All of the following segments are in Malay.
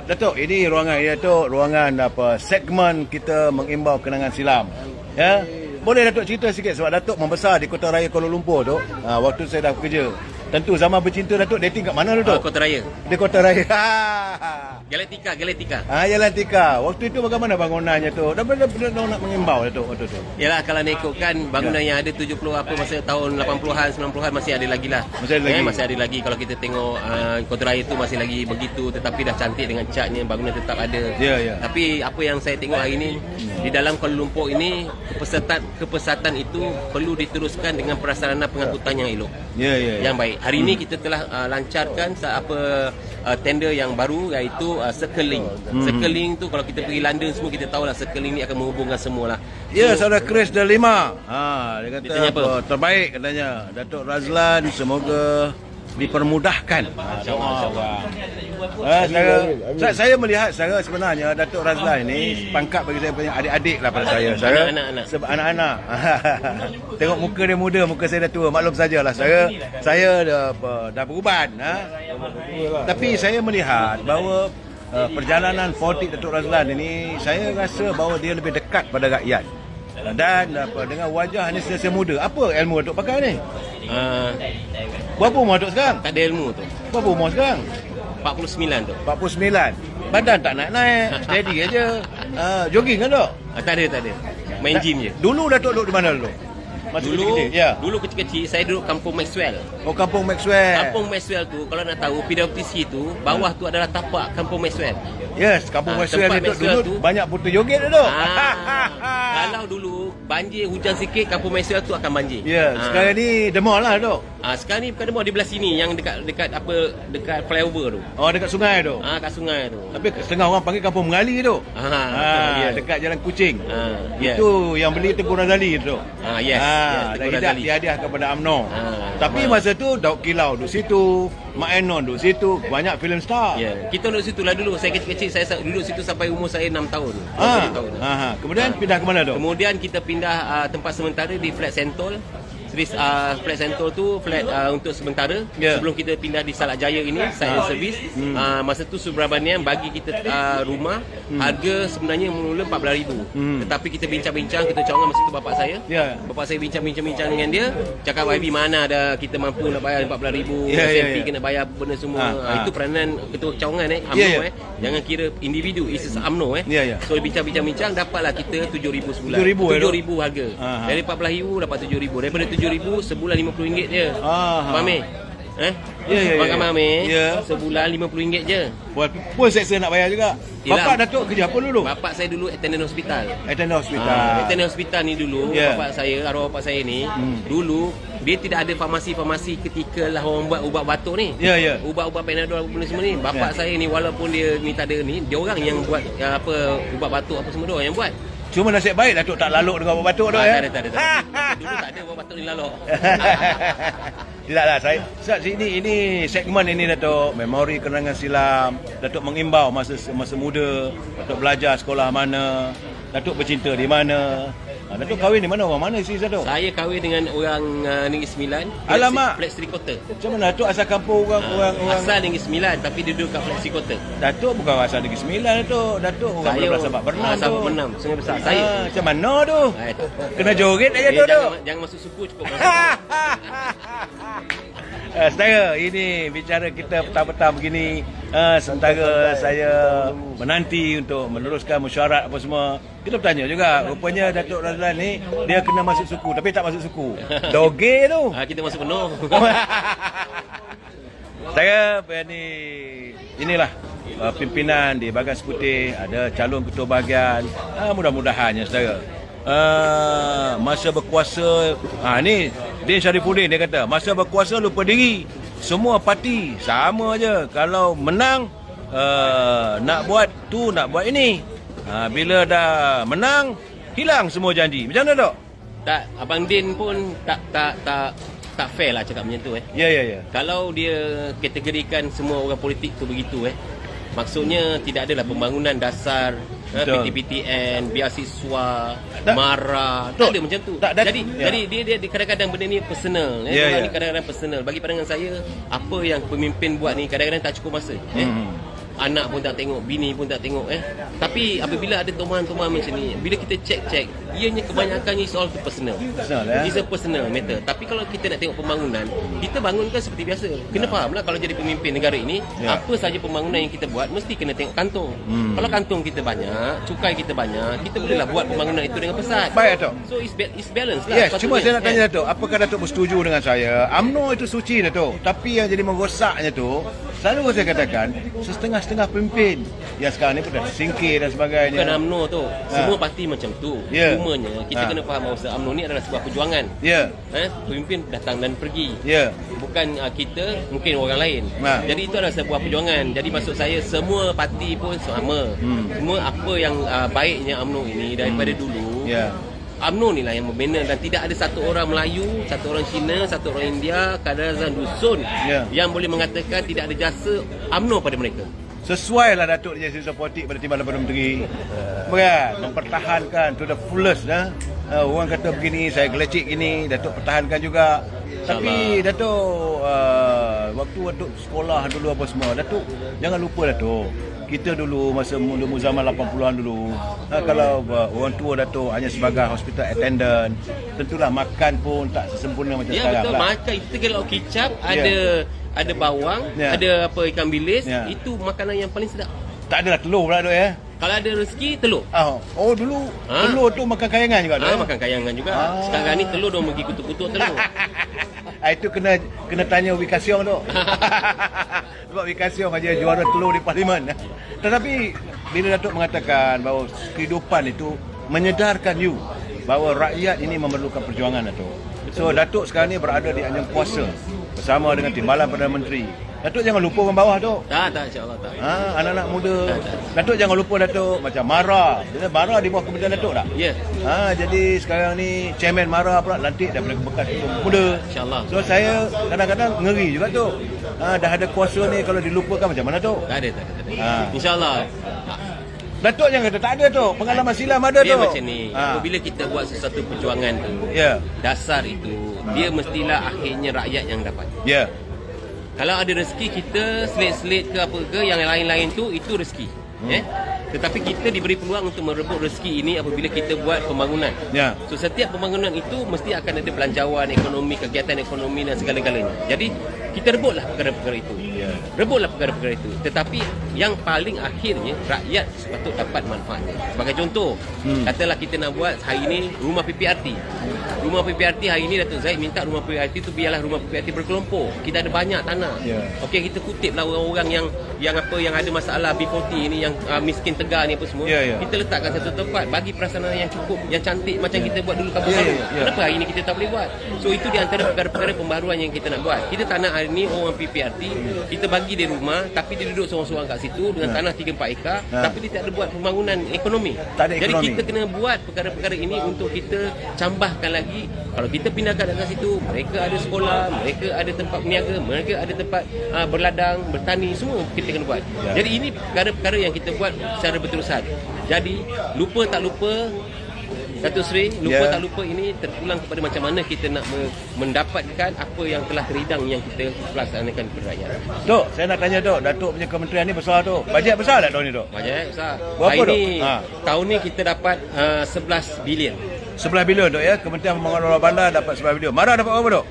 Datuk, ini ruangan apa segmen kita mengimbau kenangan silam. Ya. Boleh Datuk cerita sikit sebab Datuk membesar di Kota Raya Kuala Lumpur tu. Waktu saya dah bekerja. Tentu zaman bercinta Datuk dating kat mana Datuk? Kota Raya. Di Kota Raya. Galactica. Galactica. Waktu itu bagaimana bangunannya tu? Dah nak mengimbau Datuk waktu tu. Yalah, kalau nak ikutkan bangunan yang ada 70 apa masa tahun 80-an 90-an masih ada lagi lah. Masih ada lagi kalau kita tengok Kota Raya tu masih lagi begitu, tetapi dah cantik dengan catnya, bangunan tetap ada. Ya. Tapi apa yang saya tengok hari ini di dalam Kuala Lumpur ini kepesatan itu perlu diteruskan dengan prasarana pengangkutan yang elok. Ya. Yang baik. Hari ini kita telah lancarkan tender yang baru iaitu Circle Link. Circle Link tu kalau kita pergi London semua kita tahulah Circle Link ni akan menghubungkan semua lah. Ya, saudara Chris Delima. Dia kata Ditanya apa? Terbaik katanya. Datuk Razlan semoga dipermudahkan. Saya melihat sebenarnya Datuk Razlan ini pangkat bagi saya punya adik-adik lah pada saya. Anak-anak. Tengok muka dia muda, muka saya dah tua. Maklum sajalah saya dah beruban. Tapi saya melihat bahawa perjalanan politik Datuk Razlan ini saya rasa bahawa dia lebih dekat pada rakyat. Dan dengan wajah ni sentiasa muda. Apa ilmu Datuk pakai ni? Berapa umur Datuk sekarang? Tak ada ilmu tu. Berapa umur sekarang? 49 tu. 49. Badan tak naik-naik, steady aja. Jogging kan Dok? Tak ada. Main gym je. Dulu Datuk duduk di mana dulu? Dulu kecil-kecil saya duduk Kampung Maxwell. Kampung Maxwell. Kampung Maxwell tu kalau nak tahu PWTC tu bawah tu adalah tapak Kampung Maxwell. Yes, Kampung Maxwell itu dulu banyak putih joget tu. Kalau dulu banjir hujan sikit Kampung Maxwell tu akan banjir. Ya, sekarang ni demol lah Dok. Sekarang ni bukan demol di belah sini yang dekat flyover tu. Dekat sungai tu. Kat sungai tu. Tapi setengah orang panggil Kampung Mengali tu. Dekat Jalan Kucing. Itu yang beli Tengku Razali tu. Yes. Dah dihadiah kepada UMNO. Tapi masa tu Daud Kilau duduk situ, Mak Enon duduk situ, banyak filem star. Kita duduk situ lah dulu. Saya kecil-kecil saya duduk situ sampai umur saya 6 tahun. Kemudian pindah ke mana tu? Kemudian kita pindah tempat sementara di Flat Sentol. Flat Sentol tu flat untuk sementara sebelum kita pindah di Salak Jaya ini site and service. Masa tu Subrabanian bagi kita rumah harga sebenarnya mula 14,000. Tetapi kita bincang-bincang, kita cawangan masa tu bapak saya. Bapak saya bincang-bincang dengan dia, cakap YB mana ada kita mampu nak bayar 14,000, SMP kena bayar benda semua. Itu peranan ketua cawangan UMNO Jangan kira individu, is UMNO So bincang-bincang dapatlah kita 7,000 sebulan. 7,000 harga. Dari 14,000 dapat 7,000. Daripada 7,000 sebulan RM50 je. Faham eh? Faham sebulan RM50 je. Pun seksa nak bayar juga. Bapak Datuk kerja apa dulu? Bapak saya dulu attendant hospital. Attendant hospital ni dulu bapak saya, arwah bapak saya ni dulu dia tidak ada farmasi ketika lah orang buat ubat batuk ni. Ubat-ubat Panadol benda semua ni. Bapak saya ni walaupun dia ni tak ada ni, dia orang yang buat ubat batuk apa semua dia orang yang buat. Cuma nasib baik Datuk tak laluk dengan ubat batuk tu Tak ada. Dulu tak ada ubat batuk ni laluk. Tidaklah ini segmen ini Datuk memori kenangan silam. Datuk mengimbau masa muda, Datuk belajar sekolah mana, Datuk bercinta di mana. Datuk kahwin di mana? Orang mana isteri Datuk? Saya kahwin dengan orang Negeri Sembilan. Alamak. Flat Sri Kota. Macam mana Datuk asal kampung orang asal Negeri Sembilan tapi duduk kat Flat Sri Kota. Datuk bukan asal Negeri Sembilan Datuk orang belah Sabak Bernam tu. Sabak Bernam, Sungai Besar. Saya macam mana tu? Kena joget aja tu. Jangan masuk suku cukup. Saudara, ini bicara kita petang-petang begini. Sementara saya menanti untuk meneruskan mesyuarat apa semua. Kita bertanya juga, rupanya Datuk Razlan ni dia kena masuk suku tapi tak masuk suku. Doge tu. Kita masuk penuh. Saya inilah pimpinan di Bagan Seputih, ada calon ketua bahagian. Mudah-mudahannya saudara. Masa berkuasa ni Din Syarifuddin dia kata masa berkuasa lupa diri. Semua parti sama aja. Kalau menang nak buat tu, nak buat ini. Bila dah menang hilang semua janji. Macam mana Dok? Tak, Abang Din pun tak fair lah cakap macam tu Ya. Kalau dia kategorikan semua orang politik tu begitu maksudnya tidak adalah pembangunan dasar, PTPTN, beasiswa, MARA, tak ada macam tu. Jadi dia kadang-kadang benda ni personal. Ni kadang-kadang personal. Bagi pandangan saya, apa yang pemimpin buat ni kadang-kadang tak cukup masa. anak pun tak tengok, bini pun tak tengok Tapi apabila ada tumahan-tumahan macam ni, bila kita check, ianya kebanyakannya is all to personal. It's a personal matter. Tapi kalau kita nak tengok pembangunan, kita bangunkan seperti biasa. Kena fahamlah kalau jadi pemimpin negara ini, apa saja pembangunan yang kita buat mesti kena tengok kantong. Kalau kantong kita banyak, cukai kita banyak, kita bolehlah buat pembangunan itu dengan pesat. Baik, Datuk. So it's balance lah. Yes, cuma saya nak tanya Datuk, apakah Datuk bersetuju dengan saya? UMNO itu suci Datuk, tapi yang jadi merosaknya tu, selalu saya katakan setengah-setengah pemimpin yang sekarang ni pun dah tersingkir dan sebagainya. Bukan UMNO tu, semua parti macam tu. Cumanya kita kena faham bahawa UMNO ni adalah sebuah perjuangan. Pemimpin datang dan pergi. Bukan kita, mungkin orang lain. Jadi itu adalah sebuah perjuangan. Jadi maksud saya semua parti pun sama. Semua apa yang baiknya UMNO ini daripada dulu. UMNO ni lah yang membina, dan tidak ada satu orang Melayu, satu orang Cina, satu orang India, kadang-kadang dusun yang boleh mengatakan tidak ada jasa UMNO pada mereka. Sesuai lah Datuk jadi sisa politik pada Timbalan Perdana Menteri. Kan? Mempertahankan to the fullest. Orang kata begini, saya gelecik gini, Datuk pertahankan juga. Tapi Datuk, waktu Datuk sekolah dulu apa semua, Datuk jangan lupa Datuk, kita dulu masa mula zaman 80-an dulu, kalau orang tua Datuk hanya sebagai hospital attendant, tentulah makan pun tak sesempurna macam sekarang. Ya betul, makan kita kalau kicap, ada bawang, ada apa ikan bilis, itu makanan yang paling sedap. Tak adalah telur pula Datuk Kalau ada rezeki, telur. Oh dulu telur tu makan kayangan juga makan kayangan juga. Sekarang ni telur dah pergi kutuk-kutuk telur. Itu kena tanya Wika Siong tu. Sebab Wika Siong aja juara telur di Parlimen. Tetapi bila Datuk mengatakan bahawa kehidupan itu menyedarkan you bahawa rakyat ini memerlukan perjuangan Datuk. So Datuk sekarang ni berada di anjing kuasa bersama dengan Timbalan Perdana Menteri. Datuk jangan lupa orang bawah tu. Tak insya-Allah tak. Anak-anak muda. Datuk jangan lupa Datuk macam Mara. Mara di bawah kementerian Datuk tak? Ya. Jadi sekarang ni chairman Mara pula lantik daripada bekas ketua muda. Insya-Allah. So saya kadang-kadang ngeri juga tu. Dah ada kuasa ni kalau dilupakan macam mana tu? Tak ada. Insya-Allah. Datuk jangan kata tak ada tu. Pengalaman silam ada tu. Dia macam ni. Apabila kita buat sesuatu perjuangan tu, dasar itu dia mestilah akhirnya rakyat yang dapat. Kalau ada rezeki kita selit-selit ke apa ke yang lain-lain tu, itu rezeki. Tetapi kita diberi peluang untuk merebut rezeki ini apabila kita buat pembangunan. So setiap pembangunan itu mesti akan ada belanjawan ekonomi, kegiatan ekonomi dan segala-galanya. Jadi kita rebutlah perkara-perkara itu. Rebutlah perkara-perkara itu. Tetapi yang paling akhirnya rakyat sepatut dapat manfaatnya. Sebagai contoh, katalah kita nak buat hari ini rumah PPRT. Rumah PPRT hari ini Datuk Zaid minta rumah PPRT itu biarlah rumah PPRT berkelompok. Kita ada banyak tanah. Okey, kita kutiplah orang-orang yang ada masalah B40 ini, yang miskin tegar ni apa semua. Kita letakkan satu tempat bagi prasarana yang cukup, yang cantik macam kita buat dulu kampung baru. Kenapa hari ini kita tak boleh buat? So itu di antara perkara-perkara pembaruan yang kita nak buat. Kita tak nak hari ini orang PPRT kita bagi dia rumah tapi dia duduk seorang-seorang kat situ dengan tanah 3-4 ekar tapi dia tak ada buat pembangunan ekonomi. Jadi kita kena buat perkara-perkara ini untuk kita cambahkan lagi. Kalau kita pindahkan dekat situ, mereka ada sekolah, mereka ada tempat berniaga, mereka ada tempat berladang, bertani, semua kita kena buat. Jadi ini perkara-perkara yang kita buat secara berterusan. Jadi lupa tak lupa Datuk Seri, lupa tak lupa ini terpulang kepada macam mana kita nak mendapatkan apa yang telah terhidang yang kita laksanakan kepada rakyat. Tok, saya nak tanya Tok, Datuk punya kementerian ni besar Tok. Bajet besar tak tahun ni Tok? Bajet besar. Berapa Tok? Tahun ni kita dapat 11 bilion. 11 bilion Tok ya. Kementerian Pembangunan Bawah Bandar dapat 11 bilion. Mara dapat berapa Tok?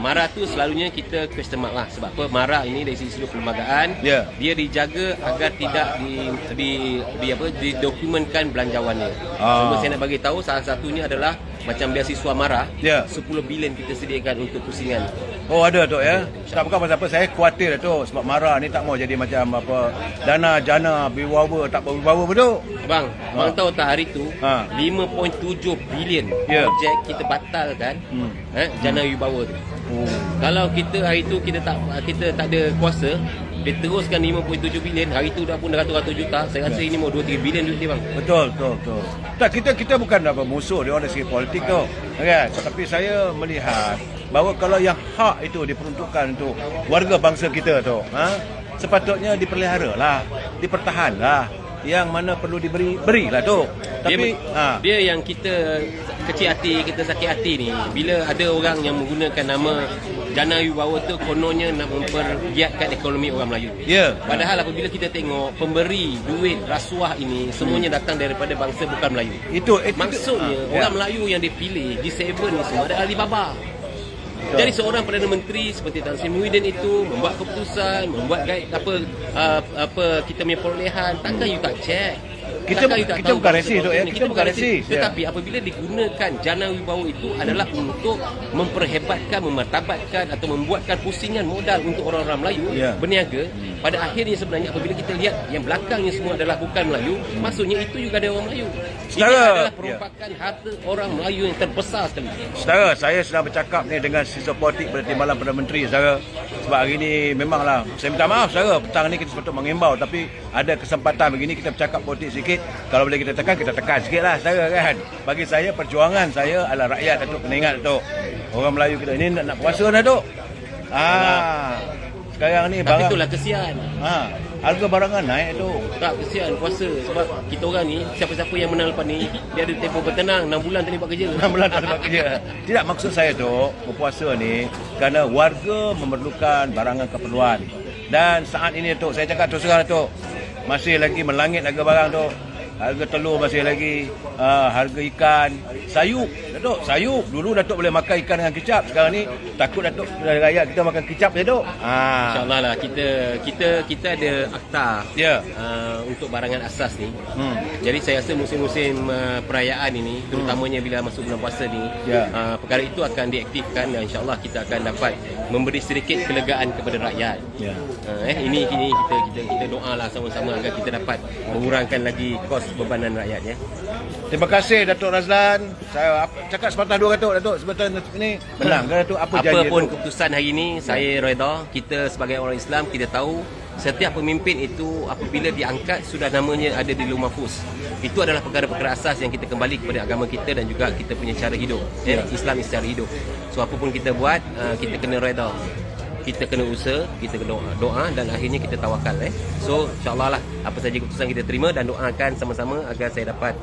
Mara tu selalunya kita question mark lah. Sebab apa? Mara ini dari sisi perlembagaan, dia dijaga agar tidak didokumentkan belanjawannya. Cuma saya nak bagi tahu salah satunya adalah macam beasiswa Mara, 10 bilion kita sediakan untuk pusingan. Oh ada Tok ya. Tak bukan pasal apa, saya khawatir Tok sebab Mara ni tak mau jadi macam apa dana jana berwibawa tak berwibawa betul. Bang tahu tak hari tu 5.7 bilion projek kita batalkan jana wibawa tu. Kalau kita hari tu kita tak ada kuasa, dia teruskan 5.7 bilion, hari tu dah pun ratus-ratus juta. Saya rasa ini mau 2-3 bilion duit dia bang. Betul. Tak, kita bukan apa musuh dia orang dari segi politik tu. Kan? Tapi saya melihat bahawa kalau yang hak itu diperuntukkan untuk warga bangsa kita tu, sepatutnya dipelihara lah, dipertahan lah. yang mana perlu diberi, berilah Tok. Tapi dia yang kita kecil hati, kita sakit hati ni, bila ada orang yang menggunakan nama Jana Wibawa tu kononnya nak mempergiatkan ekonomi orang Melayu. Ya. Padahal apabila kita tengok pemberi duit rasuah ini semuanya datang daripada bangsa bukan Melayu. Itu maksudnya orang Melayu yang dipilih di Seven ni semua ada Alibaba. Jadi seorang Perdana Menteri seperti Tan Sri Muhyiddin itu membuat keputusan, membuat guide apa kita punya perolehan, takkan you tak check. Kita bukan racist tu ya. Kita bukan racist. Tetapi apabila digunakan Jana Wibawa itu adalah untuk memperhebatkan, memartabatkan atau membuatkan pusingan modal untuk orang-orang Melayu berniaga, pada akhirnya sebenarnya apabila kita lihat yang belakangnya semua adalah bukan Melayu, maksudnya itu juga ada orang Melayu. Ini adalah perompakan harta orang Melayu yang terbesar sekali. Saudara, saya sedang bercakap ni dengan sisa politik pada timbalan Perdana Menteri, saudara. Sebab hari ni memanglah, saya minta maaf saudara, petang ni kita sepatut mengimbau, tapi ada kesempatan begini kita bercakap politik sikit. Kalau boleh kita tekan sikit lah saudara kan. Bagi saya perjuangan saya adalah rakyat Datuk. Kena ingat Datuk, orang Melayu kita ini nak puasa dah Datuk. Sekarang ni tapi itulah kesian. Harga barangan naik tu. Tak, kesian puasa. Sebab kita orang ni, siapa-siapa yang menang lepas ni, dia ada tempoh bertenang 6 bulan tak buat kerja. 6 bulan tak buat kerja. Tidak, maksud saya tu berpuasa ni kerana warga memerlukan barangan keperluan. Dan saat ini tu, saya cakap terus terang tu, masih lagi melangit harga barang tu. Harga telur masih lagi, harga ikan, sayur. Datuk, sayur. Dulu Datuk boleh makan ikan dengan kicap. Sekarang ni takut Datuk rakyat kita makan kicap je Datuk. InsyaAllah lah, kita ada akta untuk barangan asas ni. Jadi saya rasa musim-musim perayaan ini, terutamanya bila masuk bulan puasa ni, perkara itu akan diaktifkan dan insyaAllah kita akan dapat memberi sedikit kelegaan kepada rakyat. Ini kita doa lah sama-sama agar kita dapat mengurangkan lagi kos bebanan rakyat ya. Terima kasih Datuk Razlan. Saya cakap sepatah dua Datuk sebentar ini menang ke Datuk, apa janji apapun keputusan hari ini saya reda. Kita sebagai orang Islam kita tahu setiap pemimpin itu apabila diangkat sudah namanya ada di Lauh Mahfuz. Itu adalah perkara-perkara asas yang kita kembali kepada agama kita dan juga kita punya cara hidup. Islam secara hidup. So apapun kita buat kita kena reda. Kita kena usaha, kita kena doa dan akhirnya kita tawakal. So insyaAllah lah apa saja keputusan kita terima dan doakan sama-sama agar saya dapat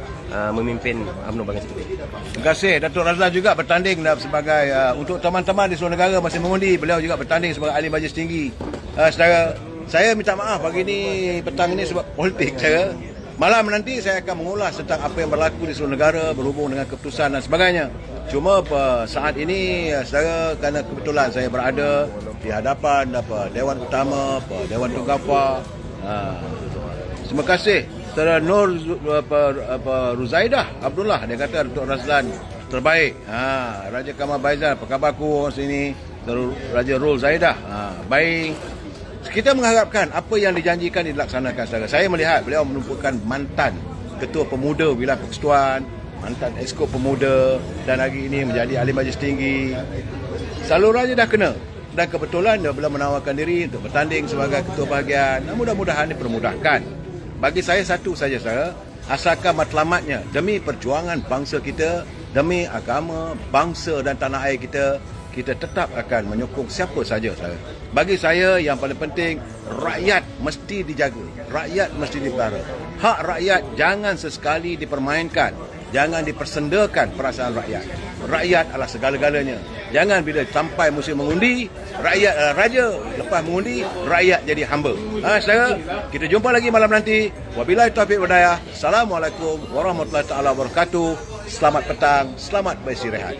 memimpin UMNO Bangan Sekutu. Terima kasih. Datuk Razlan juga bertanding sebagai untuk teman-teman di seluruh negara masih mengundi. Beliau juga bertanding sebagai ahli majlis tinggi. Saudara, saya minta maaf pagi ni petang ini sebab politik saya. Malam nanti saya akan mengulas tentang apa yang berlaku di seluruh negara berhubung dengan keputusan dan sebagainya. Cuma saat ini saudara, kerana kebetulan saya berada di hadapan Dewan Utama, Dewan Tunggafa. Terima kasih saudara Nur Ruzaidah Abdullah, dia kata Datuk Razlan terbaik. Raja Kamal Baizal, apa khabarku orang sini? Raja Rul Zaidah. Baik. Kita mengharapkan apa yang dijanjikan dilaksanakan saudara. Saya melihat beliau menumpukan mantan Ketua Pemuda Wilayah Persekutuan, mantan Exco Pemuda dan hari ini menjadi ahli majlis tinggi. Salurannya dah kena. Dan kebetulan dia beliau menawarkan diri untuk bertanding sebagai ketua bahagian. Mudah-mudahan dipermudahkan. Bagi saya satu saja saudara, asalkan matlamatnya demi perjuangan bangsa kita, demi agama, bangsa dan tanah air kita, kita tetap akan menyokong siapa saja saudara. Bagi saya yang paling penting, rakyat mesti dijaga, rakyat mesti dipelihara. Hak rakyat jangan sesekali dipermainkan, jangan dipersendakan perasaan rakyat. Rakyat adalah segala-galanya. Jangan bila sampai musim mengundi, rakyat adalah raja. Lepas mengundi, rakyat jadi hamba. Saudara, kita jumpa lagi malam nanti. Wabillahi taufiq wal hidayah. Assalamualaikum warahmatullahi taala wabarakatuh. Selamat petang, selamat beristirahat.